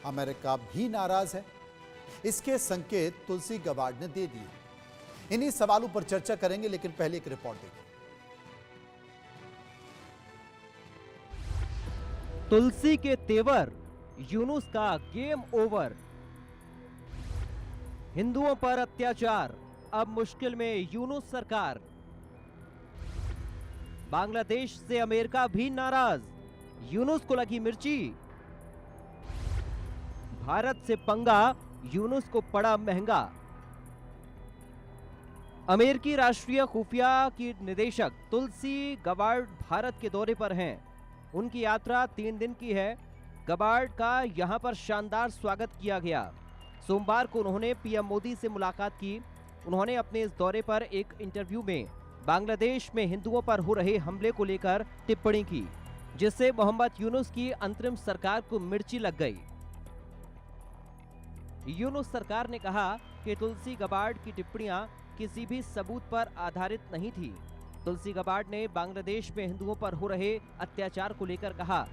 America भी नाराज है? इसके संकेत तुलसी गबार्ड ने दे दिए। इन्हीं सवालों पर चर्चा करेंगे, लेकिन पहले एक रिपोर्ट देखिए। तुलसी के तेवर, यूनुस का गेम ओवर। हिंदुओं पर अत्याचार, अब मुश्किल में यूनुस सरकार। बांग्लादेश से अमेरिका भी नाराज, यूनुस को लगी मिर्ची। भारत से पंगा, यूनुस को पड़ा महंगा। अमेरिकी राष्ट्रीय खुफिया की निदेशक तुलसी गबार्ड भारत के दौरे पर हैं। उनकी यात्रा 3 दिन की है। गबार्ड का यहां पर शानदार स्वागत किया गया। सोमवार को उन्होंने पीएम मोदी से मुलाकात की। उन्होंने अपने इस दौरे पर एक इंटरव्यू में बांग्लादेश में हिंदुओं पर हो रहे हमले को लेकर टिप्पणी की, जिससे मोहम्मद यूनुस की अंतरिम सरकार को मिर्ची लग गई। यूनुस सरकार ने कहा कि तुलसी गबार्ड की टिप्पणियां किसी भी सबूत पर आधारित नहीं थी। तुलसी गबार्ड ने बांग्लादेश में हिंदुओं पर हो रहे अत्याचार को लेकर कहा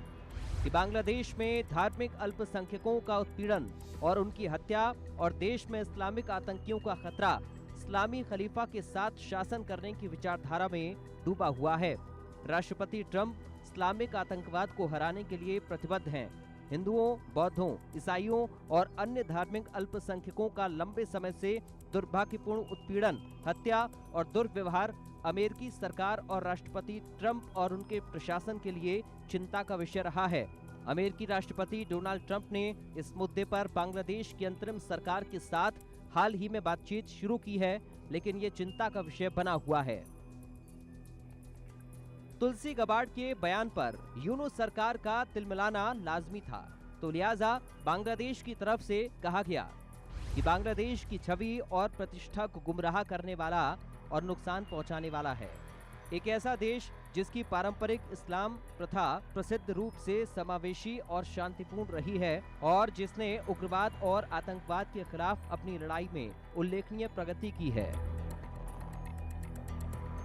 कि बांग्लादेश में धार्मिक अल्पसंख्यकों का उत्पीड़न और उनकी हत्या और देश में इस्लामिक आतंकियों का खतरा इस्लामी खलीफा के साथ शासन करने की विचारधारा में डूबा हुआ है। राष्ट्रपति ट्रंप इस्लामिक आतंकवाद को हराने के लिए प्रतिबद्ध हैं। हिंदुओं, बौद्धों, ईसाइयों और अन्य धार्मिक अल्पसंख्यकों का लंबे समय से दुर्भाग्यपूर्ण उत्पीड़न, हत्या और दुर्व्यवहार अमेरिकी सरकार और राष्ट्रपति ट्रंप और उनके प्रशासन के लिए चिंता का विषय रहा है। अमेरिकी राष्ट्रपति डोनाल्ड ट्रंप ने इस मुद्दे पर बांग्लादेश की अंतरिम सरकार के साथ हाल ही में बातचीत शुरू की है, लेकिन ये चिंता का विषय बना हुआ है। तुलसी गबार्ड के बयान पर यूनुस सरकार का तिलमिलाना लाजमी था, तो लिहाजा बांग्लादेश की तरफ से कहा गया कि बांग्लादेश की छवि और प्रतिष्ठा को गुमराह करने वाला और नुकसान पहुंचाने वाला है। एक ऐसा देश जिसकी पारंपरिक इस्लाम प्रथा प्रसिद्ध रूप से समावेशी और शांतिपूर्ण रही है और जिसने उग्रवाद और आतंकवाद के खिलाफ अपनी लड़ाई में उल्लेखनीय प्रगति की है।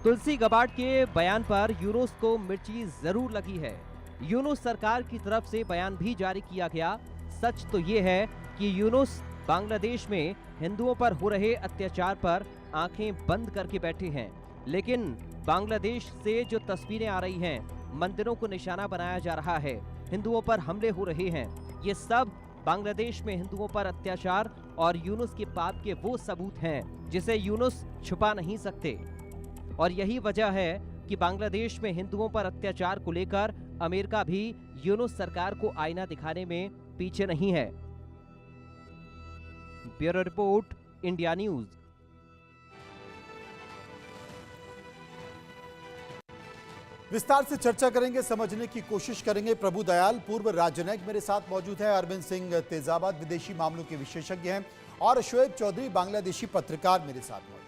तुलसी गबार्ड के बयान पर यूनुस को मिर्ची जरूर लगी है। यूनुस सरकार की तरफ से बयान भी जारी किया गया। सच तो ये है कि यूनुस बांग्लादेश में हिंदुओं पर हो रहे अत्याचार पर आंखें बंद करके बैठे हैं, लेकिन बांग्लादेश से जो तस्वीरें आ रही हैं, मंदिरों को निशाना बनाया जा रहा है, हिंदुओं पर हमले हो रहे हैं, ये सब बांग्लादेश में हिंदुओं पर अत्याचार और यूनुस के पाप के वो सबूत हैं जिसे यूनुस छुपा नहीं सकते। और यही वजह है कि बांग्लादेश में हिंदुओं पर अत्याचार को लेकर अमेरिका भी यूनुस सरकार को आईना दिखाने में पीछे नहीं है। Bureau report, India news. विस्तार से चर्चा करेंगे, समझने की कोशिश करेंगे। प्रभु दयाल, पूर्व राजनयिक, मेरे साथ मौजूद है। अरविंद सिंह तेजाबाद, विदेशी मामलों के विशेषज्ञ हैं, और शोएब चौधरी, बांग्लादेशी पत्रकार, मेरे साथ मौजूद है।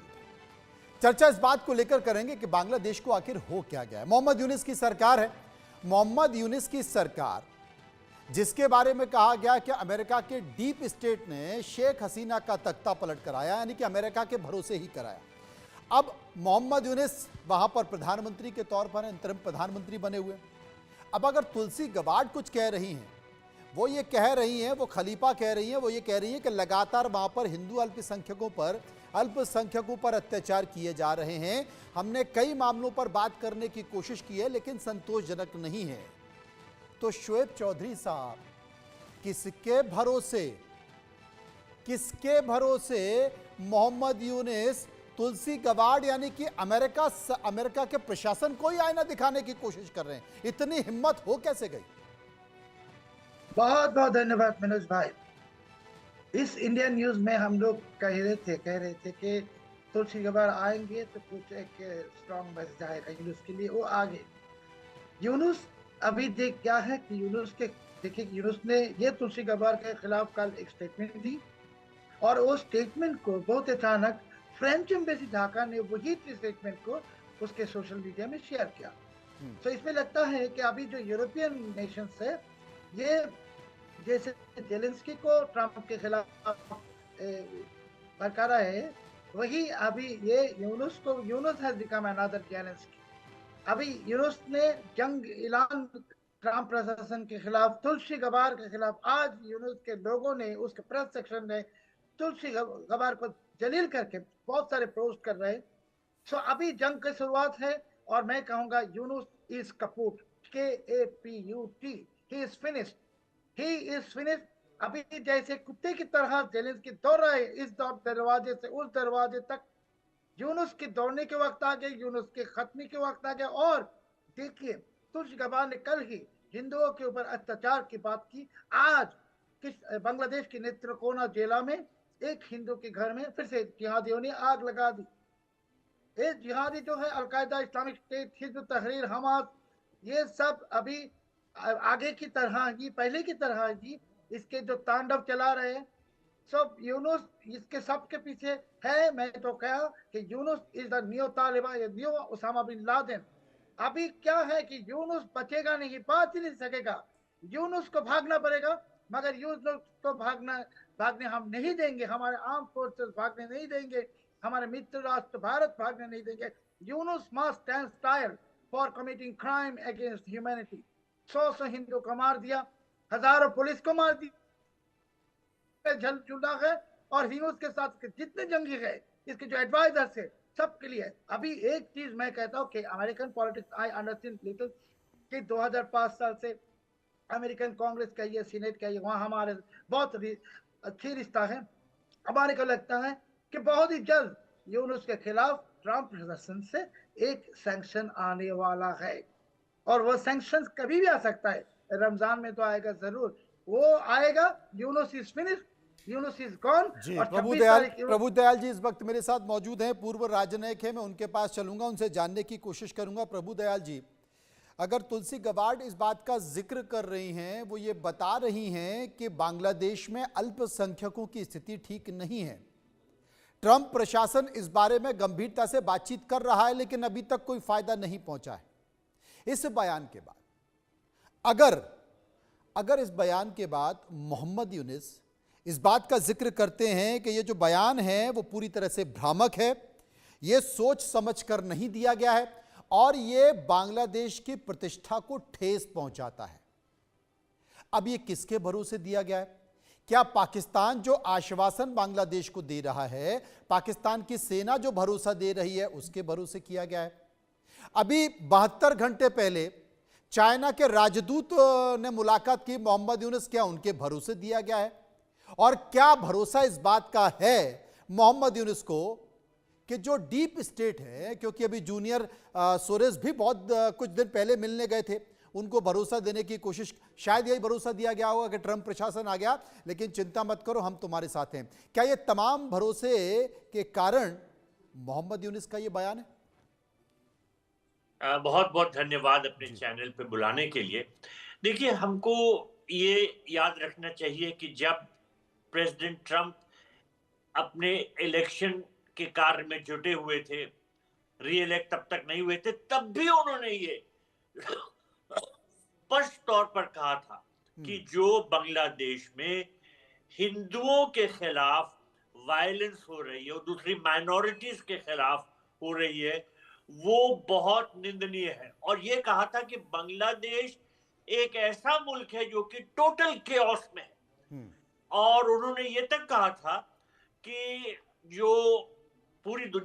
चर्चा इस बात को लेकर करेंगे कि बांग्लादेश को आखिर हो क्या गया है। मोहम्मद यूनुस की सरकार है। मोहम्मद यूनुस की सरकार, जिसके बारे में कहा गया कि अमेरिका के डीप स्टेट ने शेख हसीना का तख्ता पलट कराया, यानी कि अमेरिका के भरोसे ही कराया। अब मोहम्मद यूनुस वहां पर प्रधानमंत्री के तौर पर अंतरिम प्रधानमंत्री बने हुए। अब अगर तुलसी गबार्ड कुछ कह रही हैं, वो ये कह रही हैं, वो खलीफा कह रही हैं, वो ये कह रही हैं कि लगातार वहां पर हिंदू अल्पसंख्यकों पर अत्याचार किए जा रहे हैं। हमने कई मामलों पर बात करने की कोशिश की है, लेकिन संतोषजनक नहीं है। तो शोएब चौधरी साहब, किसके भरोसे मोहम्मद यूनुस तुलसी गबार्ड यानी कि अमेरिका के प्रशासन को ही आईना दिखाने की कोशिश कर रहे हैं? इतनी हिम्मत हो कैसे गई? बहुत बहुत धन्यवाद मनोज भाई। इस इंडियन न्यूज में हम लोग कह रहे थे कि तुलसी गबार्ड आएंगे तो कुछ एक स्ट्रॉन्ग मैसेज आएगा यूनुस के लिए। वो आगे यूनुस अभी देख क्या है कि देखिए यूनुस ने ये तुलसी गबार्ड के खिलाफ कल एक स्टेटमेंट दी, और वो स्टेटमेंट को बहुत अचानक फ्रेंच एम्बेसी ढाका ने वही स्टेटमेंट को उसके सोशल मीडिया में शेयर किया। तो इसमें लगता है कि अभी जो यूरोपियन नेशंस है, ये जैसे जेलेंस्की को ट्रंप के खिलाफ भड़का है, वही अभी ये Yunus has become another Zelensky. अभी यूनुस ने जंग ऐलान ट्रंप प्रशासन के खिलाफ, तुलसी गबार के खिलाफ। आज यूनुस के लोगों ने, उसके प्रेस सेक्शन ने तुलसी गबार को जलील करके बहुत सारे पोस्ट कर रहे हैं। सो अभी जंग की शुरुआत है और मैं कहूंगा Yunus is kaput, KAPUT, he is finished, he is finished. अभी जैसे कुत्ते की तरह जेलेंस्की दौड़ रहा है इस दरवाजे से उस दरवाजे तक, यूनुस के दौड़ने के वक्त आ गए, यूनुस के खत्मे के वक्त आ गए। और देखिए, तुलसी गबार ने कल ही हिंदुओं के ऊपर अत्याचार की बात की। आज बांग्लादेश की नेत्रकोना जिला में एक हिंदू के घर में फिर से जिहादियों ने आग लगा दी। ये जिहादी जो है अलकायदा, इस्लामिक स्टेट, हिजबुत तहरीर, हमास, ये सब अभी आगे की तरह ही, पहले की तरह ही इसके जो तांडव चला रहे हैं। सब यूनुस इसके सब के पीछे है। मैं तो कहा कि Yunus is the new Taliban, new Osama bin Laden. अभी क्या है कि यूनुस बचेगा नहीं, बच ही नहीं सकेगा। यूनुस को भागना पड़ेगा, मगर यूनुस को भागने हम नहीं देंगे। हमारे आर्म फोर्सेस भागने नहीं देंगे, हमारे मित्र राष्ट्र भारत भागने नहीं देंगे। Yunus must stand style for committing crime against humanity. 100 Hindu को मार दिया, हजारों पुलिस को मार दिया, जल चुना है। और यूनुस के साथ जितने जंगी गए, इसके जो एडवाइजर्स है, सबके लिए। अभी एक चीज मैं कहता हूँ कि American politics I understand little, कि 2005 साल से अमेरिकन कांग्रेस का ये, सीनेट का ये, वहाँ हमारे बहुत अच्छी रिश्ता है। हमारे को लगता है कि बहुत ही जल्द यूनुस के खिलाफ ट्रंप प्रशासन से एक सैंक्शन आने वाला है। और वो सैंक्शन कभी भी आ सकता है, रमजान में तो आएगा जरूर, वो आएगा। Yunus is finished, Yunus is gone. जी, और 26 तारीख प्रभुदयाल जी इस वक्त मेरे साथ मौजूद हैं, पूर्व राजनयिक हैं। मैं उनके पास चलूंगा, उनसे जानने की कोशिश करूंगा। प्रभुदयाल जी, अगर तुलसी गबार्ड इस बात का जिक्र कर रही हैं, वो ये बता रही हैं कि बांग्लादेश में अल्पसंख्यकों की स्थिति ठीक नहीं है, ट्रंप प्रशासन इस बारे में गंभीरता से बातचीत कर रहा है, लेकिन अभी तक कोई फायदा नहीं पहुंचा है। इस बयान के बाद, अगर इस बयान के बाद मोहम्मद यूनुस इस बात का जिक्र करते हैं कि ये जो बयान है वो पूरी तरह से भ्रामक है, ये सोच समझ कर नहीं दिया गया है और ये बांग्लादेश की प्रतिष्ठा को ठेस पहुंचाता है, अब ये किसके भरोसे दिया गया है? क्या पाकिस्तान जो आश्वासन बांग्लादेश को दे रहा है, पाकिस्तान की सेना जो भरोसा दे रही है, उसके भरोसे किया गया है? अभी 72 घंटे पहले चाइना के राजदूत ने मुलाकात की मोहम्मद यूनुस, क्या उनके भरोसे दिया गया है? और क्या भरोसा इस बात का है मोहम्मद यूनुस को कि जो डीप स्टेट है, क्योंकि अभी जूनियर सोरेस भी बहुत कुछ दिन पहले मिलने गए थे, उनको भरोसा देने की कोशिश, शायद यही भरोसा दिया गया होगा कि ट्रंप प्रशासन आ गया, लेकिन चिंता मत करो, हम तुम्हारे साथ हैं। क्या ये तमाम भरोसे के कारण मोहम्मद यूनुस का ये बयान है? बहुत बहुत धन्यवाद अपने चैनल पे बुलाने के लिए। देखिए, हमको ये याद रखना चाहिए कि जब प्रेसिडेंट ट्रंप अपने इलेक्शन के कार्य में जुटे हुए थे, रीइलेक्ट तब तक नहीं हुए थे, तब भी उन्होंने ये स्पष्ट तौर पर कहा था कि जो बांग्लादेश में हिंदुओं के खिलाफ वायलेंस हो रही है और दूसरी माइनॉरिटीज के खिलाफ हो रही है, वो बहुत निंदनीय है। और ये कहा था कि बांग्लादेश एक ऐसा मुल्क है जो कि टोटल केओस में है। और उन्होंने ये तक कहा था कि जो पूरी दुनिया